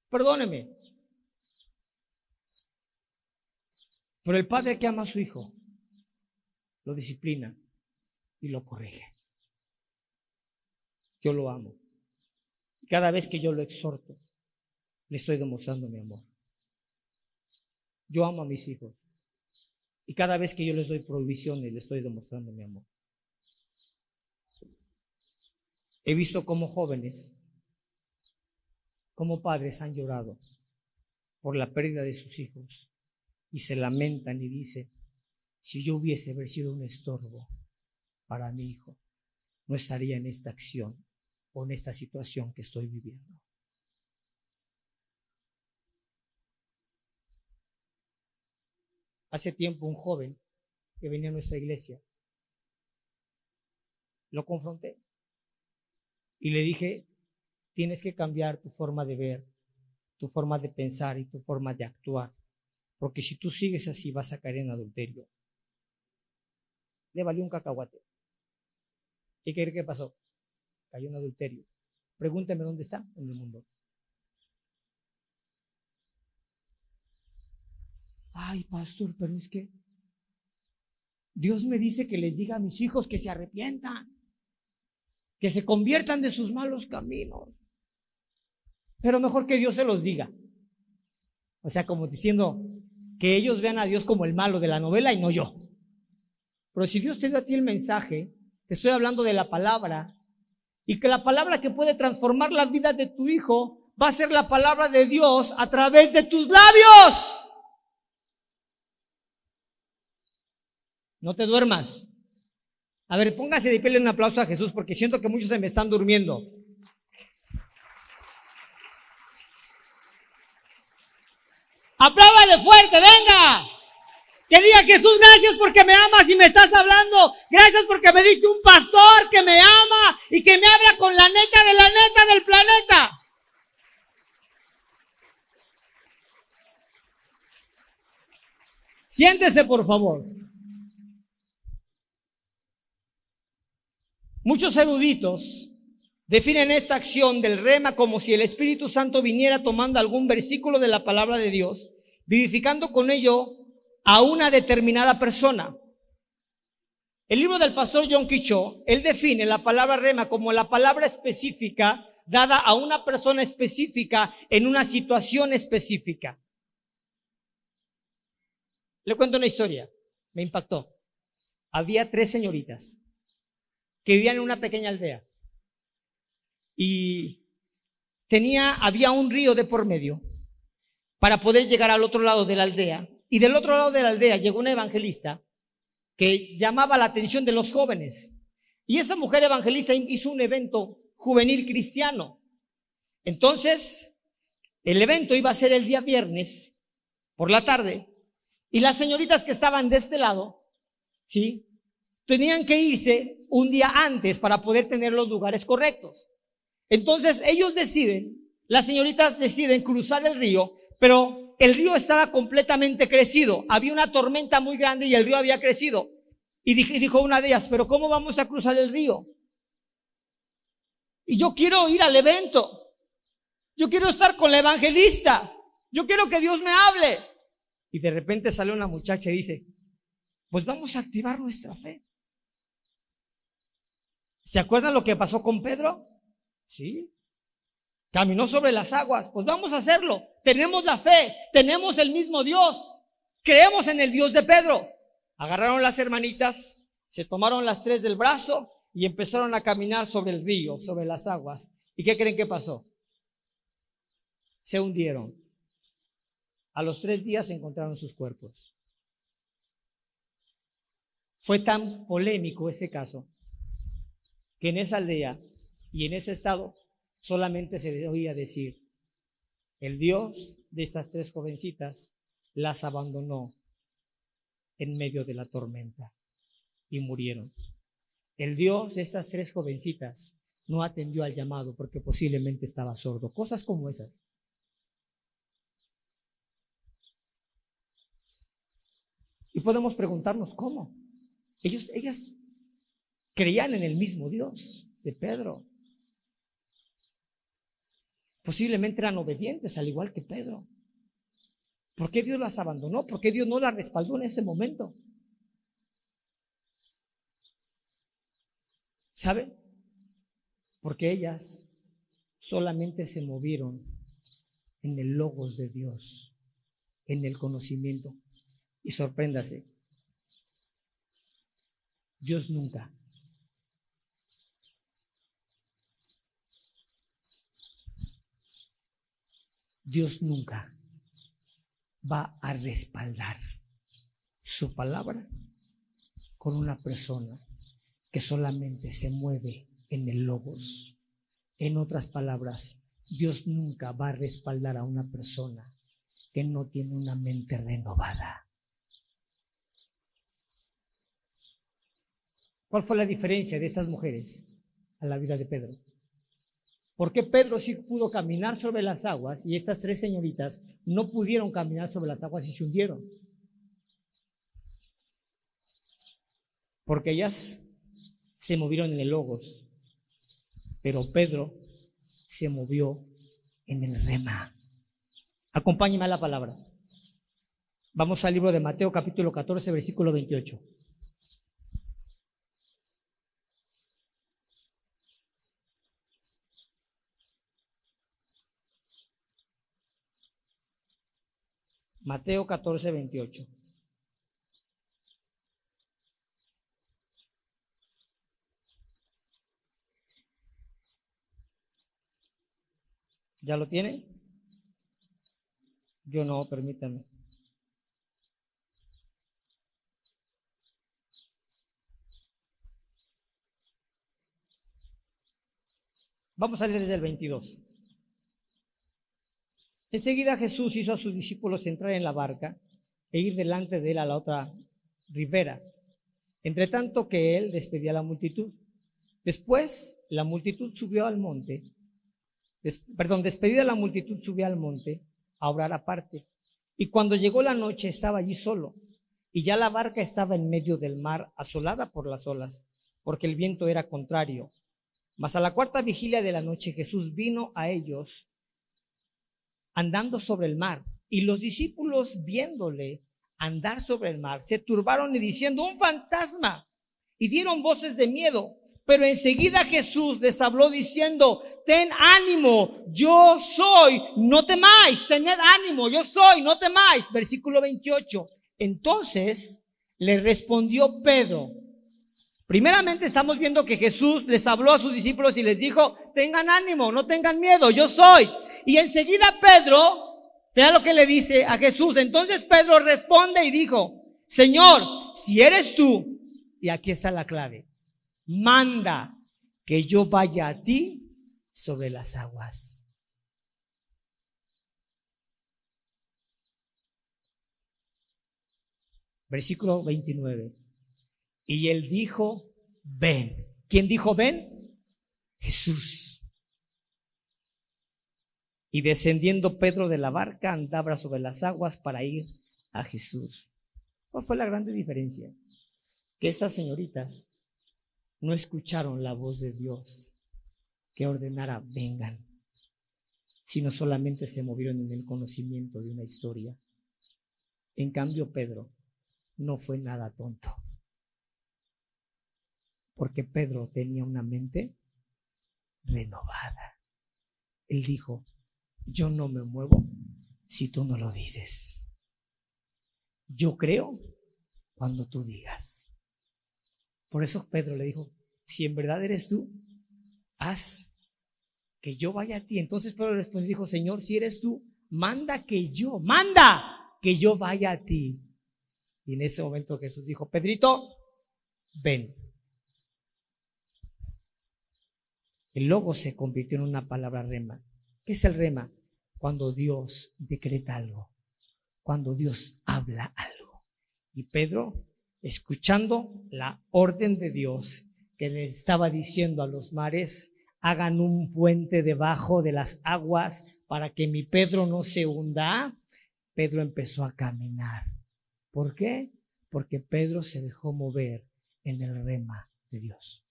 Perdóneme, pero el padre que ama a su hijo lo disciplina y lo corrige. Yo lo amo. Cada vez que yo lo exhorto, le estoy demostrando mi amor. Yo amo a mis hijos y cada vez que yo les doy provisiones, le estoy demostrando mi amor. He visto cómo jóvenes, como padres han llorado por la pérdida de sus hijos y se lamentan y dicen: si yo hubiese sido un estorbo para mi hijo, no estaría en esta acción o en esta situación que estoy viviendo. Hace tiempo un joven que venía a nuestra iglesia, lo confronté y le dije: tienes que cambiar tu forma de ver, tu forma de pensar y tu forma de actuar, porque si tú sigues así vas a caer en adulterio. Le valió un cacahuate. ¿Qué cree que pasó? Cayó en adulterio. Pregúnteme dónde está en el mundo. Ay, pastor, pero es que Dios me dice que les diga a mis hijos que se arrepientan, que se conviertan de sus malos caminos. Pero mejor que Dios se los diga. O sea, como diciendo que ellos vean a Dios como el malo de la novela y no yo. Pero si Dios te dio a ti el mensaje, te estoy hablando de la palabra, y que la palabra que puede transformar la vida de tu hijo va a ser la palabra de Dios a través de tus labios. No te duermas. A ver, póngase de pie, un aplauso a Jesús, porque siento que muchos se me están durmiendo. Apláudale fuerte, venga. Que diga: Jesús, gracias porque me amas y me estás hablando. Gracias porque me diste un pastor que me ama y que me habla con la neta de la neta del planeta. Siéntese, por favor. Muchos eruditos definen esta acción del rema como si el Espíritu Santo viniera tomando algún versículo de la palabra de Dios, vivificando con ello a una determinada persona. El libro del pastor John Quichó, él define la palabra rema como la palabra específica dada a una persona específica en una situación específica. Le cuento una historia, me impactó. Había 3 señoritas que vivían en una pequeña aldea y había un río de por medio para poder llegar al otro lado de la aldea. Y del otro lado de la aldea llegó una evangelista que llamaba la atención de los jóvenes. Y esa mujer evangelista hizo un evento juvenil cristiano. Entonces, el evento iba a ser el día viernes por la tarde. Y las señoritas que estaban de este lado, ¿sí?, tenían que irse un día antes para poder tener los lugares correctos. Entonces ellos las señoritas deciden cruzar el río, pero el río estaba completamente crecido. Había una tormenta muy grande y el río había crecido. Y dijo una de ellas, pero ¿cómo vamos a cruzar el río? Y yo quiero ir al evento. Yo quiero estar con la evangelista. Yo quiero que Dios me hable. Y de repente sale una muchacha y dice, pues vamos a activar nuestra fe. ¿Se acuerdan lo que pasó con Pedro? Sí. Caminó sobre las aguas. Pues vamos a hacerlo. Tenemos la fe. Tenemos el mismo Dios. Creemos en el Dios de Pedro. Agarraron las hermanitas, se tomaron las tres del brazo y empezaron a caminar sobre el río, sobre las aguas. ¿Y qué creen que pasó? Se hundieron. A los 3 días encontraron sus cuerpos. Fue tan polémico ese caso que en esa aldea y en ese estado solamente se le oía decir, el Dios de estas 3 jovencitas las abandonó en medio de la tormenta y murieron. El Dios de estas 3 jovencitas no atendió al llamado porque posiblemente estaba sordo. Cosas como esas. Y podemos preguntarnos cómo. Ellas creían en el mismo Dios de Pedro. Posiblemente eran obedientes al igual que Pedro. ¿Por qué Dios las abandonó? ¿Por qué Dios no las respaldó en ese momento? ¿Sabe? Porque ellas solamente se movieron en el logos de Dios, en el conocimiento. Y sorpréndase, Dios nunca va a respaldar su palabra con una persona que solamente se mueve en el logos. En otras palabras, Dios nunca va a respaldar a una persona que no tiene una mente renovada. ¿Cuál fue la diferencia de estas mujeres a la vida de Pedro? ¿Por qué Pedro sí pudo caminar sobre las aguas y estas 3 señoritas no pudieron caminar sobre las aguas y se hundieron? Porque ellas se movieron en el logos, pero Pedro se movió en el rema. Acompáñeme a la palabra. Vamos al libro de Mateo capítulo 14, versículo 28. Mateo 14, 28. ¿Ya lo tiene? Yo no, permítanme. Vamos a leer desde el 22. Enseguida Jesús hizo a sus discípulos entrar en la barca e ir delante de él a la otra ribera, entre tanto que él despedía a la multitud. Después la multitud subió al monte, despedida la multitud subió al monte a orar aparte. Y cuando llegó la noche estaba allí solo, y ya la barca estaba en medio del mar, asolada por las olas, porque el viento era contrario. Mas a la 4ª vigilia de la noche Jesús vino a ellos andando sobre el mar, y los discípulos viéndole andar sobre el mar se turbaron y diciendo, un fantasma, y dieron voces de miedo. Pero enseguida Jesús les habló diciendo, ten ánimo, yo soy, no temáis, tened ánimo, yo soy, no temáis. Versículo 28. Entonces le respondió Pedro. Primeramente estamos viendo que Jesús les habló a sus discípulos y les dijo, tengan ánimo, no tengan miedo, yo soy. Y enseguida Pedro, vea lo que le dice a Jesús. Entonces Pedro responde y dijo, Señor, si eres tú, y aquí está la clave, manda que yo vaya a ti sobre las aguas. Versículo 29. Y él dijo, ven. ¿Quién dijo ven? Jesús. Y descendiendo Pedro de la barca, andaba sobre las aguas para ir a Jesús. ¿Cuál fue la grande diferencia? Que estas señoritas no escucharon la voz de Dios que ordenara vengan, sino solamente se movieron en el conocimiento de una historia. En cambio, Pedro no fue nada tonto, porque Pedro tenía una mente renovada. Él dijo, yo no me muevo si tú no lo dices. Yo creo cuando tú digas. Por eso Pedro le dijo, si en verdad eres tú, haz que yo vaya a ti. Entonces Pedro le respondió y dijo, Señor, si eres tú, manda que yo vaya a ti. Y en ese momento Jesús dijo, Pedrito, ven. El logo se convirtió en una palabra rema. ¿Qué es el rema? Cuando Dios decreta algo, cuando Dios habla algo. Y Pedro, escuchando la orden de Dios que le estaba diciendo a los mares, hagan un puente debajo de las aguas para que mi Pedro no se hunda, Pedro empezó a caminar. ¿Por qué? Porque Pedro se dejó mover en el rema de Dios.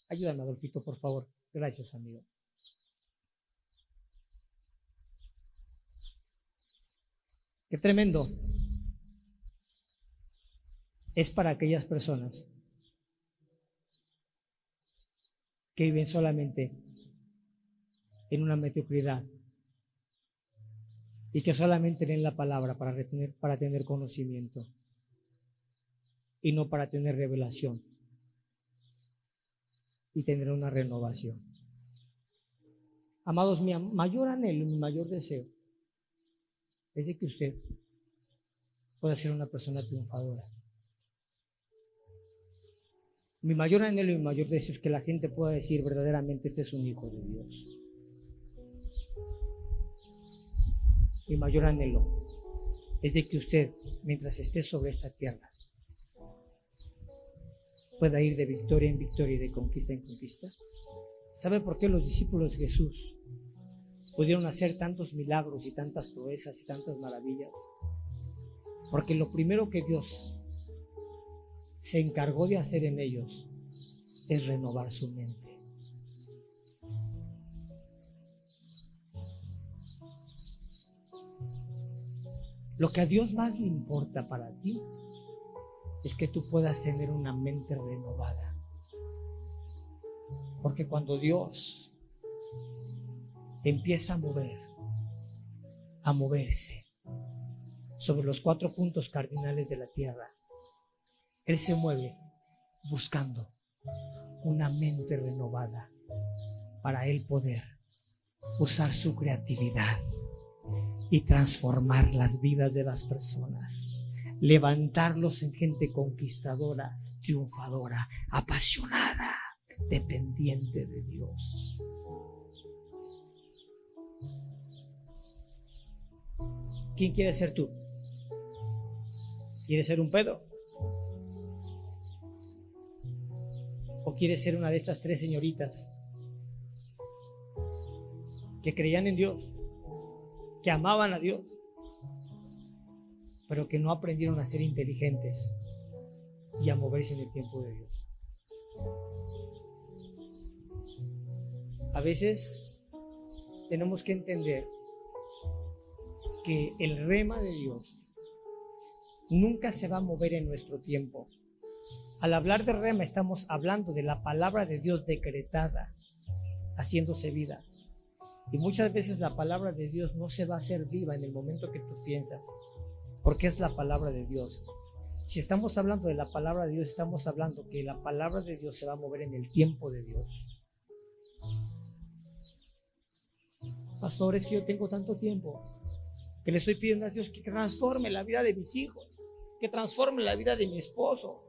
Ayúdame, Adolfito, por favor. Gracias, amigo. Qué tremendo es para aquellas personas que viven solamente en una mediocridad y que solamente leen la palabra para tener conocimiento y no para tener revelación y tener una renovación. Amados, mi mayor anhelo, mi mayor deseo es de que usted pueda ser una persona triunfadora. Mi mayor anhelo y mi mayor deseo es que la gente pueda decir verdaderamente este es un hijo de Dios. Mi mayor anhelo es de que usted, mientras esté sobre esta tierra, pueda ir de victoria en victoria y de conquista en conquista. ¿Sabe por qué los discípulos de Jesús pudieron hacer tantos milagros y tantas proezas y tantas maravillas? Porque lo primero que Dios se encargó de hacer en ellos es renovar su mente. Lo que a Dios más le importa para ti es que tú puedas tener una mente renovada. Porque cuando Dios empieza a moverse sobre los 4 puntos cardinales de la tierra, Él se mueve buscando una mente renovada para Él poder usar su creatividad y transformar las vidas de las personas, levantarlos en gente conquistadora, triunfadora, apasionada, dependiente de Dios. ¿Quién quiere ser tú? ¿Quieres ser un Pedro? ¿O quieres ser una de estas 3 señoritas que creían en Dios, que amaban a Dios, pero que no aprendieron a ser inteligentes y a moverse en el tiempo de Dios? A veces tenemos que entender que el rema de Dios nunca se va a mover en nuestro tiempo. Al hablar de rema estamos hablando de la palabra de Dios decretada, haciéndose vida. Y muchas veces la palabra de Dios no se va a hacer viva en el momento que tú piensas, porque es la palabra de Dios. Si estamos hablando de la palabra de Dios, estamos hablando que la palabra de Dios se va a mover en el tiempo de Dios. Pastor, es que yo tengo tanto tiempo que le estoy pidiendo a Dios que transforme la vida de mis hijos, que transforme la vida de mi esposo.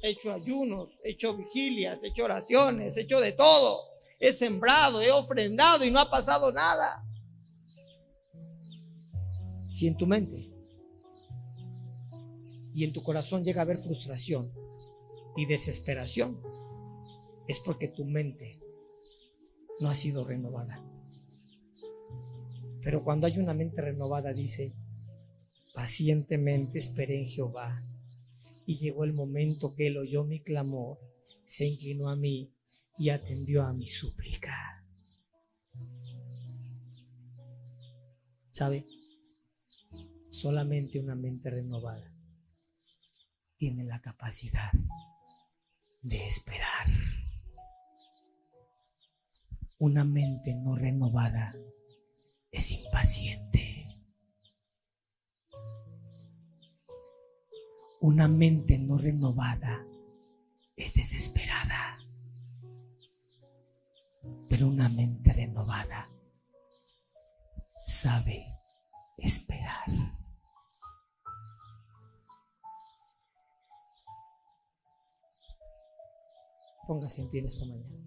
He hecho ayunos, he hecho vigilias, he hecho oraciones, he hecho de todo. He sembrado, he ofrendado y no ha pasado nada. Si en tu mente y en tu corazón llega a haber frustración y desesperación, es porque tu mente no ha sido renovada. Pero cuando hay una mente renovada, dice: pacientemente esperé en Jehová, y llegó el momento que él oyó mi clamor, se inclinó a mí y atendió a mi súplica. ¿Sabe? Solamente una mente renovada tiene la capacidad de esperar. Una mente no renovada es impaciente. Una mente no renovada es desesperada. Pero una mente renovada sabe esperar. Póngase en pie en esta mañana.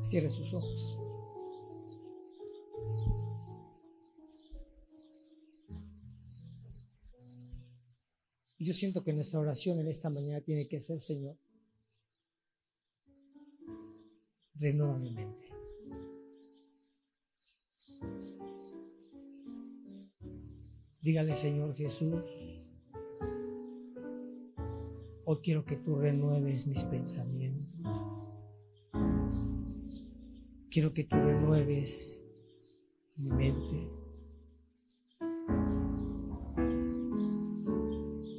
Cierre sus ojos. Y yo siento que nuestra oración en esta mañana tiene que ser: Señor, renueva mi mente. Dígale: Señor Jesús, hoy quiero que tú renueves mis pensamientos. Quiero que tú renueves mi mente.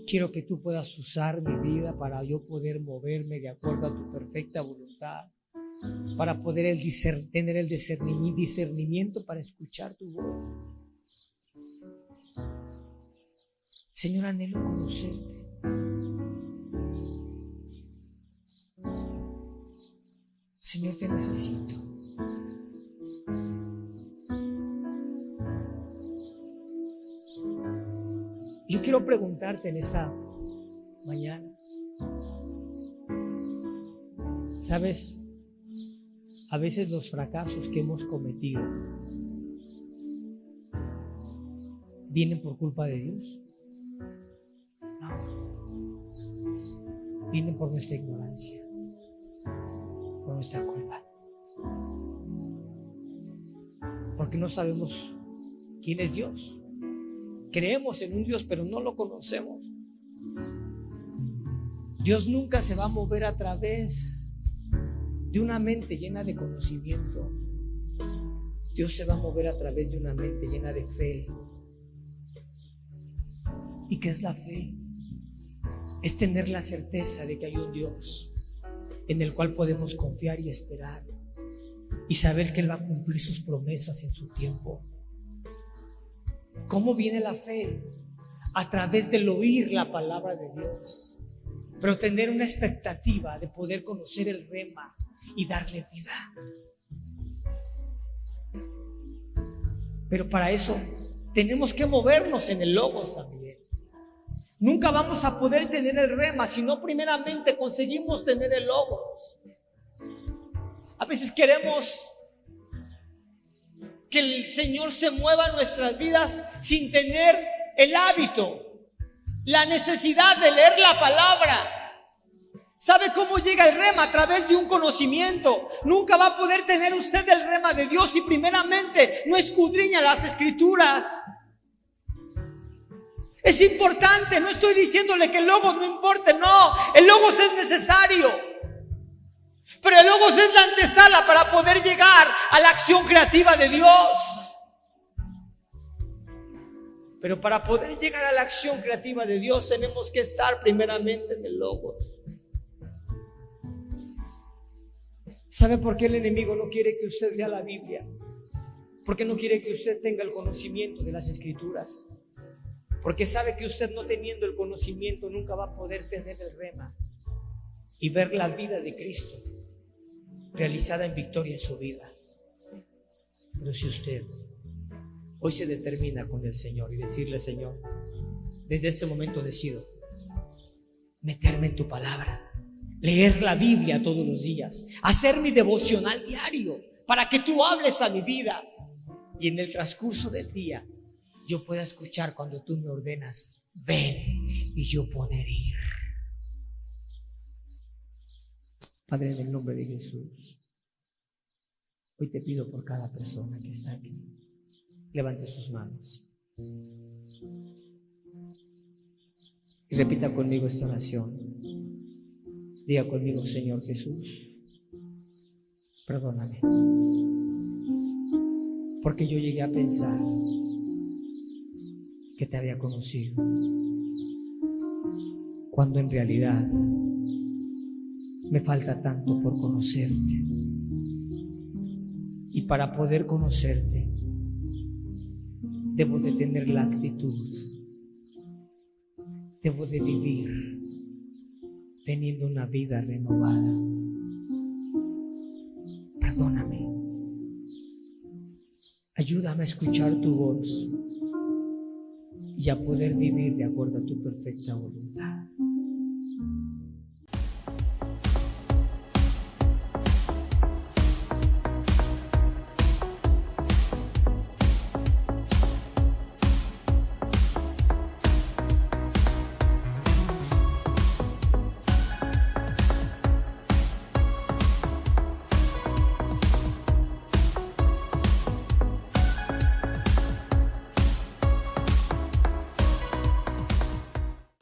Quiero que tú puedas usar mi vida para yo poder moverme de acuerdo a tu perfecta voluntad, para poder tener el discernimiento para escuchar tu voz. Señor, anhelo conocerte. Señor, te necesito. Yo quiero preguntarte en esta mañana, ¿sabes? A veces los fracasos que hemos cometido vienen por culpa de Dios. No. Vienen por nuestra ignorancia, por nuestra culpa. Porque no sabemos quién es Dios. Creemos en un Dios, pero no lo conocemos. Dios nunca se va a mover a través de una mente llena de conocimiento. Dios se va a mover a través de una mente llena de fe. ¿Y qué es la fe? Es tener la certeza de que hay un Dios en el cual podemos confiar y esperar, y saber que Él va a cumplir sus promesas en su tiempo. ¿Cómo viene la fe? A través del oír la palabra de Dios, pero tener una expectativa de poder conocer el rema y darle vida. Pero para eso tenemos que movernos en el logos también. Nunca vamos a poder tener el rema si no primeramente conseguimos tener el logos. A veces queremos que el Señor se mueva en nuestras vidas sin tener el hábito, la necesidad de leer la palabra. ¿Sabe cómo llega el rema? A través de un conocimiento. Nunca va a poder tener usted el rema de Dios si primeramente no escudriña las Escrituras. Es importante, no estoy diciéndole que el logos no importe, no, el logos es necesario. Pero el logos es la antesala para poder llegar a la acción creativa de Dios. Pero para poder llegar a la acción creativa de Dios tenemos que estar primeramente en el logos. ¿Sabe por qué el enemigo no quiere que usted lea la Biblia? Porque no quiere que usted tenga el conocimiento de las Escrituras. Porque sabe que usted, no teniendo el conocimiento, nunca va a poder tener el rema y ver la vida de Cristo realizada en victoria en su vida. Pero si usted hoy se determina con el Señor y decirle: Señor, desde este momento decido meterme en tu palabra, leer la Biblia todos los días, hacer mi devocional diario para que tú hables a mi vida. y en el transcurso del día yo pueda escuchar cuando tú me ordenas, ven, y yo poder ir. Padre, en el nombre de Jesús, hoy te pido por cada persona que está aquí. Levante sus manos y repita conmigo esta oración. Diga conmigo: Señor Jesús, perdóname, porque yo llegué a pensar que te había conocido, cuando en realidad me falta tanto por conocerte. Y para poder conocerte, debo de tener la actitud, debo de vivir teniendo una vida renovada. Perdóname, ayúdame a escuchar tu voz y a poder vivir de acuerdo a tu perfecta voluntad.